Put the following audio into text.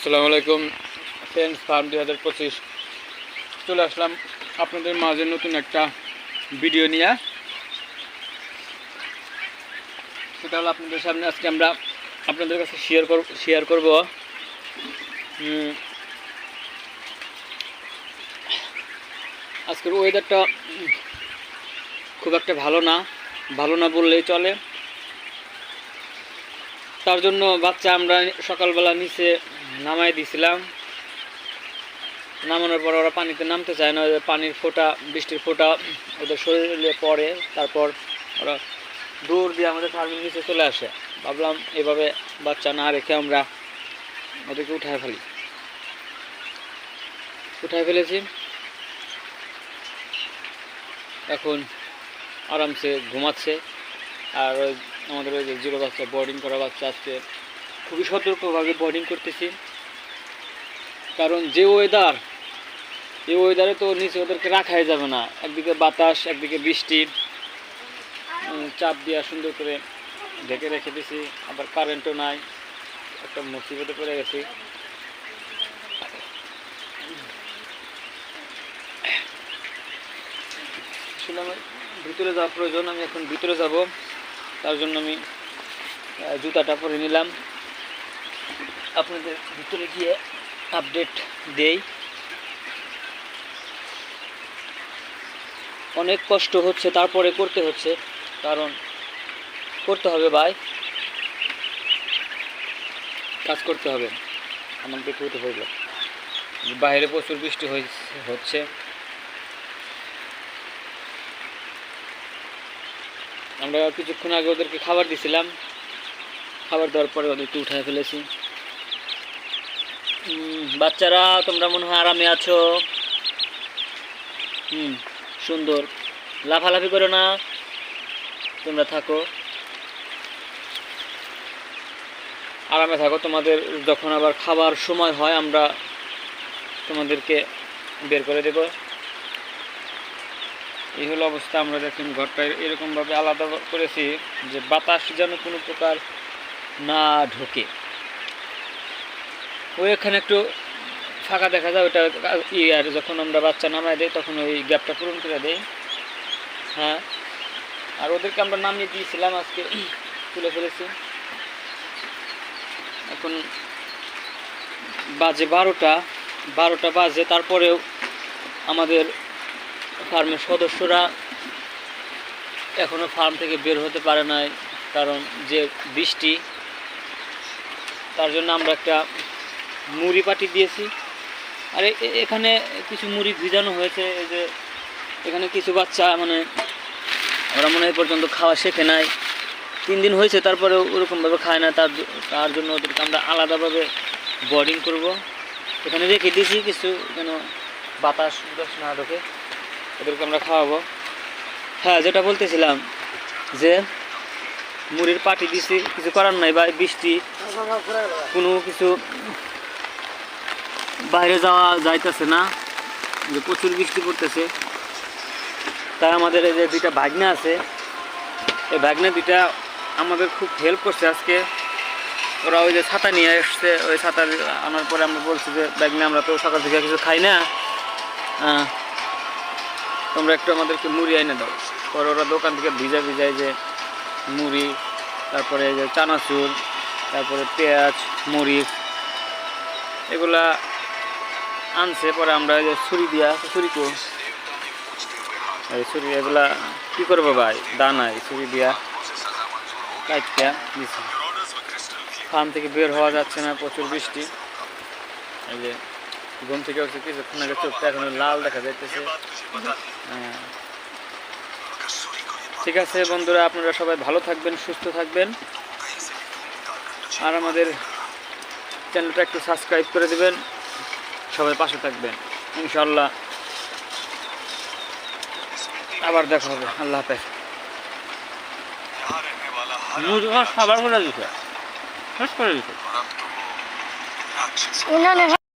আসসালামু আলাইকুম friends, farm 2025 চলে আসলাম আপনাদের মাঝে নতুন একটা ভিডিও নিয়ে। সেটা হলো আপনাদের সামনে আজকে আমরা আপনাদের কাছে শেয়ার করব আজকের ওয়েদারটা খুব একটা ভালো না বললেই চলে। তার জন্য বাচ্চা আমরা সকালবেলা নিচে নামাই দিয়েছিলাম। নামানোর পর ওরা পানিতে নামতে চায় না, পানির ফোঁটা, বৃষ্টির ফোঁটা ওদের শরীরে পড়ে, তারপর ওরা দৌড় দিয়ে আমাদের ফার্মের নিচে চলে আসে। ভাবলাম এভাবে বাচ্চা না রেখে আমরা ওদেরকে উঠায় ফেলেছি। এখন আরামসে ঘুমাচ্ছে। আর ওই আমাদের ওই যে জিরো বাচ্চা, বোর্ডিং করা বাচ্চা আজকে খুবই সতর্কভাবে বোর্ডিং করতেছি, কারণ যে এই ওয়েদারে তো নিচে ওদেরকে রাখাই যাবে না। একদিকে বাতাস, একদিকে বৃষ্টি, চাপ দিয়ে সুন্দর করে ঢেকে রেখে দিছি। আবার কারেন্টও নাই, একটা মুসিবতে পড়ে গেছি। আসলে আমার ভিতরে যাওয়া প্রয়োজন, আমি এখন ভিতরে যাব। তার জন্য আমি জুতাটা পরে নিলাম, আপনাদের ভিতরে গিয়ে আপডেট দেই। অনেক কষ্ট হচ্ছে, তারপরে করতে হচ্ছে, কারণ করতে হবে ভাই, কাজ করতে হবে। আমার দেখে উঠে পড়ল, বাইরে প্রচুর বৃষ্টি হচ্ছে। আমরা কিছুক্ষণ আগে ওদেরকে খাবার দিছিলাম, খাবার দেওয়ার পরে ওদেরকে উঠায় ফেলেছি। বাচ্চারা তোমরা মনে হয় আরামে আছো। সুন্দর, লাফালাফি করো না, তোমরা থাকো, আরামে থাকো। তোমাদের যখন আবার খাবার সময় হয় আমরা তোমাদেরকে বের করে দেব। এই হলো অবস্থা। আমরা দেখুন ঘরটা এরকমভাবে আলাদা করেছি যে বাতাস যেন কোনো প্রকার না ঢোকে। ওই এখানে একটু ফাঁকা দেখা যায়, ওটা আর যখন আমরা বাচ্চা নামাই দেই তখন ওই গ্যাপটা পূরণ করে দেই। হ্যাঁ, আর ওদেরকে আমরা নামিয়ে দিয়েছিলাম, আজকে তুলে ফেলেছি। এখন বাজে 12টা বাজে, তারপরেও আমাদের ফার্মের সদস্যরা এখনও ফার্ম থেকে বের হতে পারে নাই, কারণ যে বৃষ্টি। তার জন্য আমরা একটা মুড়ি পাটি দিয়েছি। আর এখানে কিছু মুড়ি ভিজানো হয়েছে। এই যে এখানে কিছু বাচ্চা ওরা মনে হয় পর্যন্ত খাওয়া শেখে নাই, 3 দিন হয়েছে, তারপরে ওরকমভাবে খায় না। তার জন্য ওদেরকে আমরা আলাদাভাবে বোর্ডিং করব। এখানে রেখে দিয়েছি কিছু, যেন বাতাস না ঢোকে, ওদেরকে আমরা খাওয়াবো। হ্যাঁ, যেটা বলতেছিলাম যে মুড়ির পাটি দিছি, কিছু করার নাই ভাই, বৃষ্টি, কোনো কিছু বাইরে যাওয়া যাইতেছে না, যে প্রচুর বৃষ্টি পড়তেছে। তাই আমাদের এই যে 2টা ভাগ্নে আছে, এই ভাগ্নে 2টা আমাদের খুব হেল্প করছে আজকে। ওরা ওই যে ছাতা নিয়ে এসছে, ওই ছাতা আনার পরে আমরা বলছি যে ভাগ্নে আমরা তো সকাল থেকে কিছু খাই না, তোমরা একটু আমাদেরকে মুড়ি এনে দাও। পরে ওরা দোকান থেকে ভিজায় যে মুড়ি, তারপরে যে চানাচুর, তারপরে পেঁয়াজ, মরিচ, এগুলা আনছে। পরে আমরা যে ছুরি এগুলা কী করবো ভাই, দানাই ছুরি দিয়া কাটতে দিচ্ছি। ফার্ম থেকে বের হওয়া যাচ্ছে না, প্রচুর বৃষ্টি। এই যে ঘুম থেকে উঠছে কিছুক্ষণ আগে, চোখটা এখন লাল দেখা যাইতেছে। ঠিক আছে বন্ধুরা, আপনারা সবাই ভালো থাকবেন, সুস্থ থাকবেন, আর আমাদের চ্যানেলটা একটু সাবস্ক্রাইব করে দেবেন। সবাই পাশে থাকবেন, ইনশাল্লাহ আবার দেখা হবে। আল্লাহ হাফেজ। খাবার করে দিতে শেষ করে দিতে।